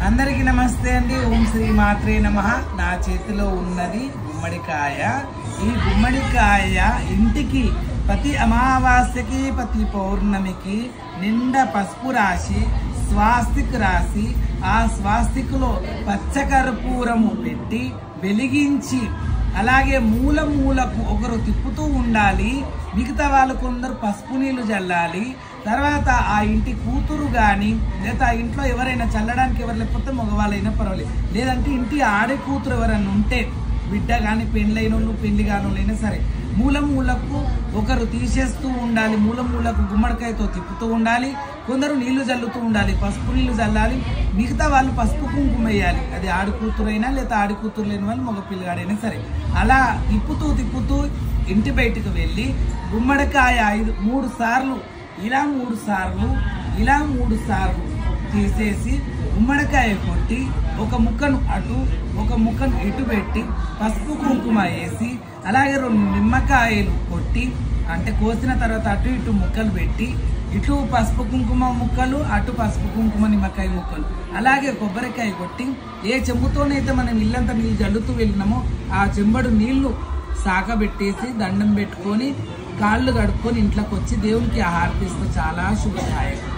అందరికీ నమస్తే అండి. ఓం శ్రీ మాత్రే నమః. నా చేతిలో ఉన్నది గుమ్మడికాయ. ఈ గుమ్మడికాయ ఇంటికి ప్రతి అమావాస్యకి ప్రతి పౌర్ణమికి నిండా పసుపు రాసి స్వాస్తిక్ రాసి ఆ స్వాస్తిక్లో పచ్చకర్పూరము పెట్టి వెలిగించి అలాగే మూల మూలకు ఒకరు తిప్పుతూ ఉండాలి. మిగతా వాళ్ళు కొందరు పసుపు నీళ్లు చల్లాలి. తర్వాత ఆ ఇంటి కూతురు కానీ లేదా ఆ ఇంట్లో ఎవరైనా చల్లడానికి ఎవరు లేకపోతే మగవాళ్ళైనా పర్వాలేదు, లేదంటే ఇంటి ఆడే కూతురు ఎవరైనా ఉంటే బిడ్డ కానీ పెళ్ళైన వాళ్ళు పెళ్లి కానోళ్ళైనా సరే మూల మూలకు ఒకరు తీసేస్తూ ఉండాలి. మూల మూలకు గుమ్మడికాయతో తిప్పుతూ ఉండాలి. కొందరు నీళ్లు చల్లుతూ ఉండాలి, పసుపు నీళ్లు చల్లాలి. మిగతా వాళ్ళు పసుపు కుంకుమ వేయాలి. అది ఆడి కూతురైనా లేదా ఆడి కూతురు లేని వాళ్ళు మగ పిల్లగాడైనా సరే అలా తిప్పుతూ తిప్పుతూ ఇంటి బయటకు వెళ్ళి గుమ్మడికాయ 3 సార్లు ఇలా 3 సార్లు ఇలా 3 సార్లు తీసేసి గుమ్మడికాయ కొట్టి ఒక ముక్కను అటు ఒక ముక్కను ఇటు పెట్టి పసుపు కుంకుమ వేసి అలాగే 2 నిమ్మకాయలు కొట్టి అంటే కోసిన తర్వాత అటు ఇటు ముక్కలు పెట్టి ఇటు పసుపు కుంకుమ ముక్కలు అటు పసుపు కుంకుమ నిమ్మకాయ ముక్కలు అలాగే కొబ్బరికాయ కొట్టి ఏ చెంబుతోనైతే మనం ఇల్లంతా నీళ్ళు జల్లుతూ వెళ్ళినామో ఆ చెంబడు నీళ్లు సాకబెట్టేసి దండం పెట్టుకొని కాళ్ళు కడుక్కొని ఇంట్లోకి వచ్చి దేవునికి హారతి ఇస్తే చాలా శుభదాయకం.